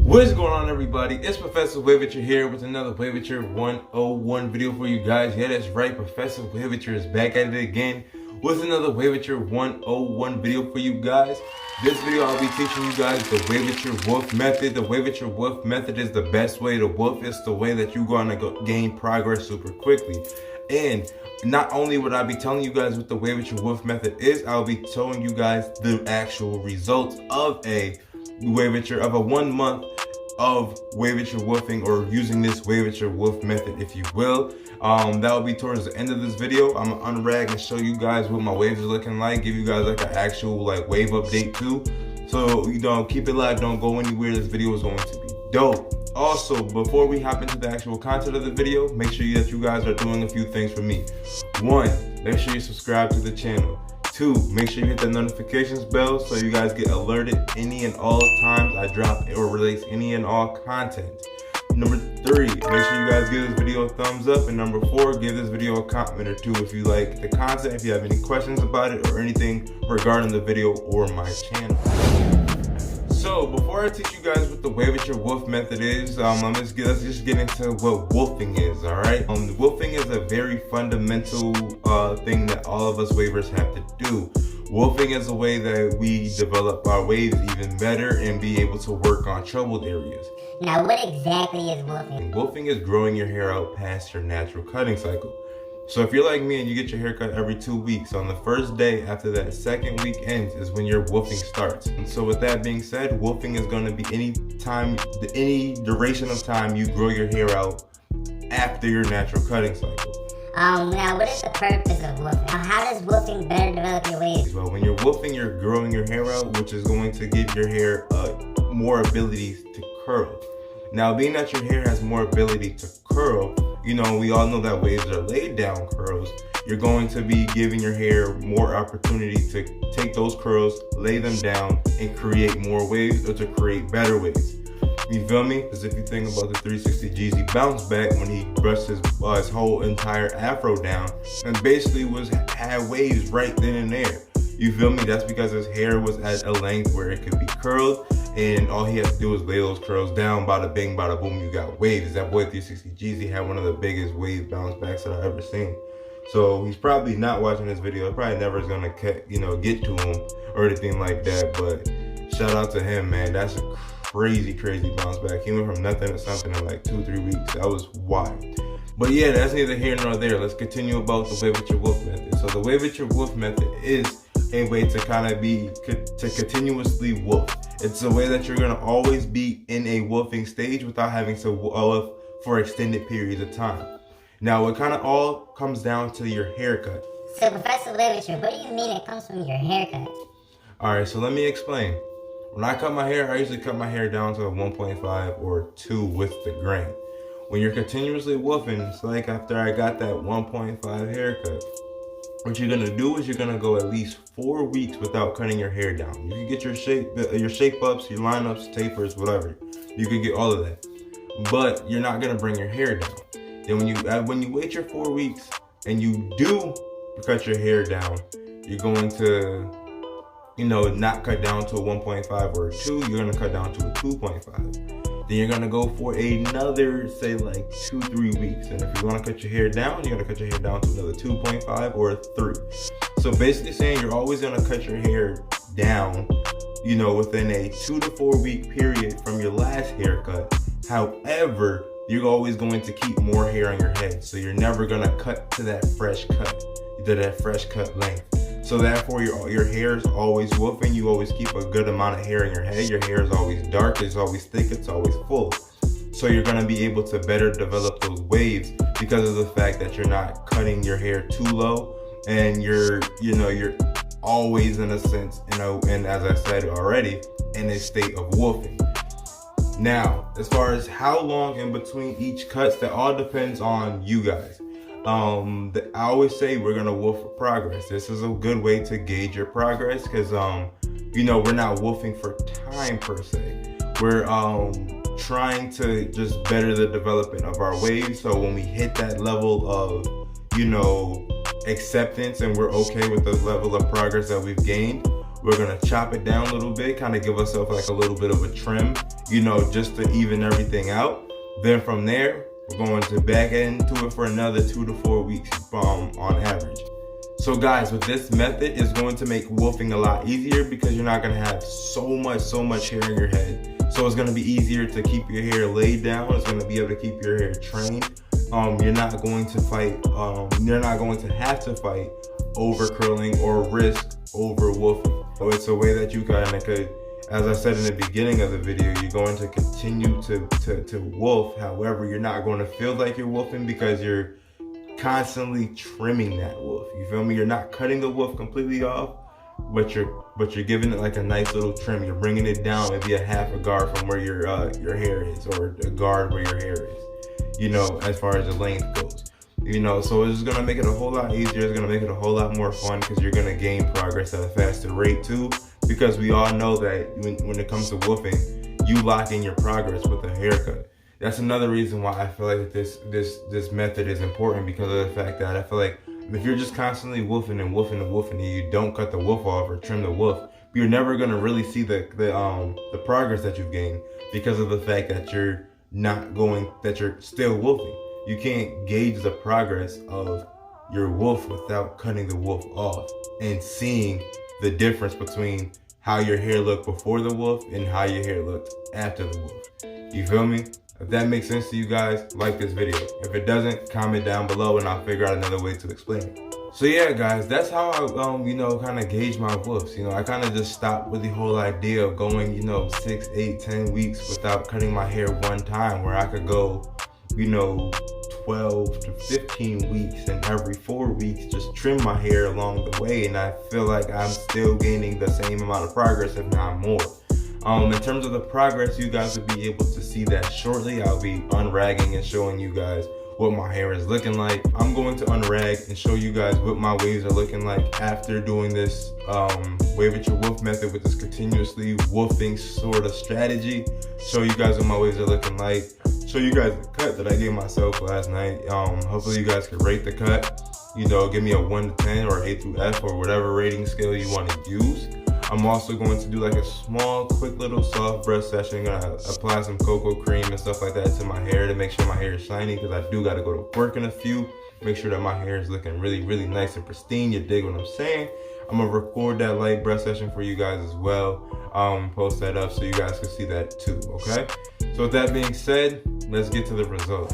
What's going on, everybody? It's Professor Waveiture here with another Waveiture 101 video for you guys. Yeah, that's right, Professor Waveiture is back at it again with another Waveiture 101 video for you guys. This video I'll be teaching you guys the Waveiture Wolf method. The Waveiture Wolf method is the best way to wolf. It's the way that you're going to gain progress super quickly. And not only would I be telling you guys what the Waveiture Wolf method is, I'll be showing you guys the actual results of a Waveiture, of a 1 month of Waveiture wolfing, or using this Waveiture Wolf method, if you will. That will be towards the end of this video. I'm gonna unrag and show you guys what my waves are looking like, give you guys like an actual wave update too. So keep it live, don't go anywhere. This video is going to be dope. Also, before we hop into the actual content of the video, make sure that you guys are doing a few things for me. 1, make sure you subscribe to the channel. 2, make sure you hit the notifications bell so you guys get alerted any and all times I drop or release any and all content. Number 3, make sure you guys give this video a thumbs up. And number 4, give this video a comment or 2 if you like the content, if you have any questions about it or anything regarding the video or my channel. So before I teach you guys what the Waveiture Wolf method is, let's just get into what wolfing is, alright? Wolfing is a very fundamental thing that all of us wavers have to do. Wolfing is a way that we develop our waves even better and be able to work on troubled areas. Now, what exactly is wolfing? Wolfing is growing your hair out past your natural cutting cycle. So if you're like me and you get your hair cut every 2 weeks, on the first day after that second week ends is when your wolfing starts. And so with that being said, wolfing is going to be any duration of time you grow your hair out after your natural cutting cycle. Now what is the purpose of wolfing? Now, how does wolfing better develop your waves? Well, when you're wolfing, you're growing your hair out, which is going to give your hair more abilities to curl. Now, being that your hair has more ability to curl, we all know that waves are laid down curls. You're going to be giving your hair more opportunity to take those curls, lay them down, and create more waves, or to create better waves. You feel me? Because if you think about the 360 Jeezy bounce back when he brushed his whole entire afro down and basically had waves right then and there. You feel me? That's because his hair was at a length where it could be curled, and all he had to do was lay those curls down, bada bing, bada boom, you got waves. That boy 360 Jeezy had one of the biggest wave bounce backs that I've ever seen. So he's probably not watching this video. Probably never is gonna get to him or anything like that. But shout out to him, man. That's a crazy bounce back. He went from nothing to something in like 2-3 weeks. That was wild. But yeah, that's neither here nor there. Let's continue about the Waveiture Wolf method. So the Waveiture Wolf method is a way to continuously wolf. It's a way that you're gonna always be in a wolfing stage without having to wolf for extended periods of time. Now, it kind of all comes down to your haircut. So, Professor Waveiture, what do you mean it comes from your haircut? Alright, so let me explain. When I cut my hair, I usually cut my hair down to a 1.5 or 2 with the grain. When you're continuously wolfing, it's like after I got that 1.5 haircut, what you're gonna do is you're gonna go at least 4 weeks without cutting your hair down. You can get your shape ups, your lineups, tapers, whatever. You can get all of that, but you're not gonna bring your hair down. Then when you wait your 4 weeks and you do cut your hair down, you're going to not cut down to a 1.5 or a 2. You're gonna cut down to a 2.5. Then you're gonna go for another, say like 2-3 weeks. And if you wanna cut your hair down, you're gonna cut your hair down to another 2.5 or a 3. So basically saying you're always gonna cut your hair down, within a 2 to 4 week period from your last haircut. However, you're always going to keep more hair on your head. So you're never gonna cut to that fresh cut length. So therefore, your hair is always wolfing. You always keep a good amount of hair in your head. Your hair is always dark, it's always thick, it's always full. So you're gonna be able to better develop those waves because of the fact that you're not cutting your hair too low, and you're always in a sense, and as I said already, in a state of wolfing. Now, as far as how long in between each cuts, that all depends on you guys. I always say we're gonna wolf for progress. This is a good way to gauge your progress because we're not wolfing for time per se. We're trying to just better the development of our waves. So when we hit that level of acceptance and we're okay with the level of progress that we've gained, We're gonna chop it down a little bit, kind of give ourselves like a little bit of a trim, you know, just to even everything out. Then from there, we're going to back into it for another 2 to 4 weeks on average. So guys, with this method, it's going to make woofing a lot easier because you're not gonna have so much hair in your head. So it's gonna be easier to keep your hair laid down. It's gonna be able to keep your hair trained. You're not going to fight, you're not going to have to fight over curling or risk over woofing. So it's a way that you kind of could, as I said in the beginning of the video, you're going to continue to woof. However, you're not going to feel like you're woofing because you're constantly trimming that woof. You feel me? You're not cutting the woof completely off, but you're giving it like a nice little trim. You're bringing it down maybe a half a guard from where your hair is, or a guard where your hair is, you know, as far as the length goes. You know, so it's gonna make it a whole lot easier. It's gonna make it a whole lot more fun because you're gonna gain progress at a faster rate too. Because we all know that when it comes to woofing, you lock in your progress with a haircut. That's another reason why I feel like this method is important, because of the fact that I feel like if you're just constantly woofing and woofing and woofing and you don't cut the woof off or trim the woof, you're never gonna really see the progress that you've gained, because of the fact that you're still woofing. You can't gauge the progress of your woof without cutting the woof off and seeing the difference between how your hair looked before the woof and how your hair looked after the woof. You feel me? If that makes sense to you guys, like this video. If it doesn't, comment down below and I'll figure out another way to explain it. So yeah, guys, that's how I, you know, kind of gauge my woofs. You know, I kind of just stopped with the whole idea of going, you know, 6, 8, 10 weeks without cutting my hair one time, where I could go, you know, 12 to 15 weeks, and every 4 weeks just trim my hair along the way, and I feel like I'm still gaining the same amount of progress, if not more. In terms of the progress, you guys will be able to see that shortly. I'll be unragging and showing you guys what my hair is looking like. I'm going to unrag and show you guys what my waves are looking like after doing this Waveiture woof method with this continuously woofing sort of strategy. Show you guys what my waves are looking like. Show you guys the cut that I gave myself last night. Hopefully you guys can rate the cut. You know, give me a 1 to 10 or A through F or whatever rating scale you want to use. I'm also going to do like a small, quick little soft brush session. I'm gonna apply some cocoa cream and stuff like that to my hair to make sure my hair is shiny, because I do gotta go to work in a few. Make sure that my hair is looking really nice and pristine. You dig what I'm saying? I'm gonna record that light brush session for you guys as well. Post that up so you guys can see that too, okay? So with that being said, let's get to the results.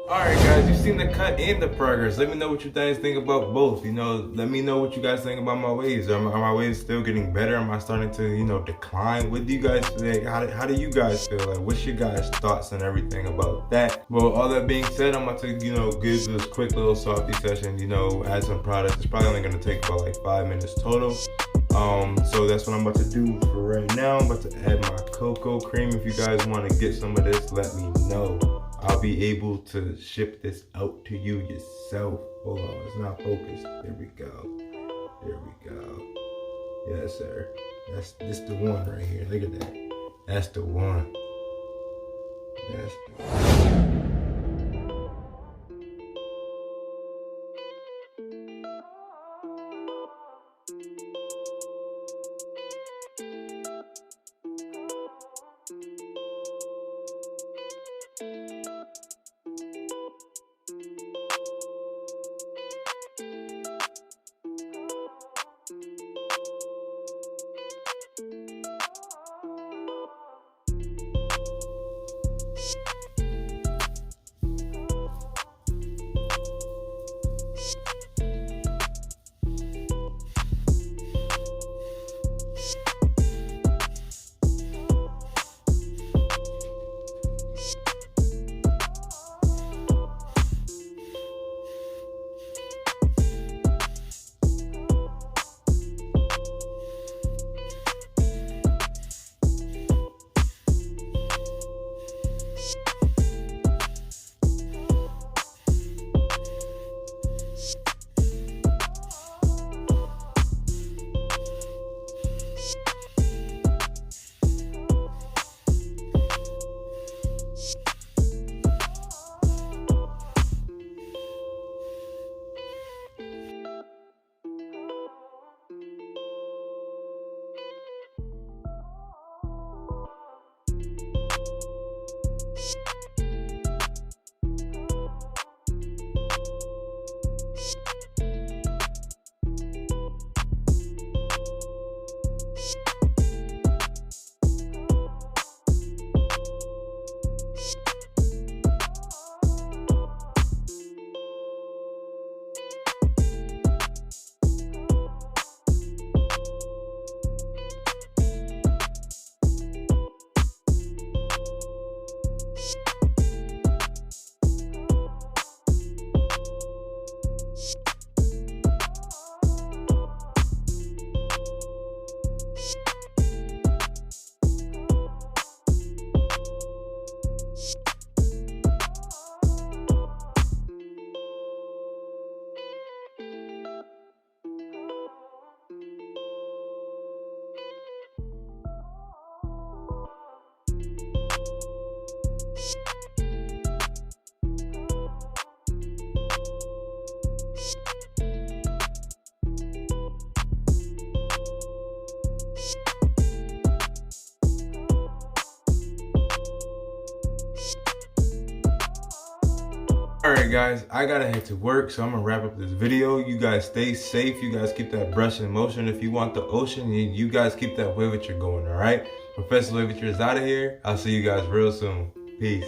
Alright guys, you've seen the cut and the progress. Let me know what you guys think about both. You know, let me know what you guys think about my waves. Are my waves still getting better? Am I starting to, you know, decline? What do you guys think? How do you guys feel? Like, what's your guys' thoughts and everything about that? Well, all that being said, I'm about to, you know, give this quick little softy session, you know, add some products. It's probably only gonna take about like 5 minutes total. So that's what I'm about to do for right now. I'm about to add my cocoa cream. If you guys want to get some of this, let me know. I'll be able to ship this out to you yourself. Hold on, it's not focused. There we go. There we go. Yes, sir. This the one right here. Look at that. That's the one. That's the one. Alright guys, I gotta head to work, so I'm gonna wrap up this video. You guys stay safe, you guys keep that brush in motion. If you want the ocean, you guys keep that Waveiture going, alright? Professor Waveiture is out of here. I'll see you guys real soon. Peace.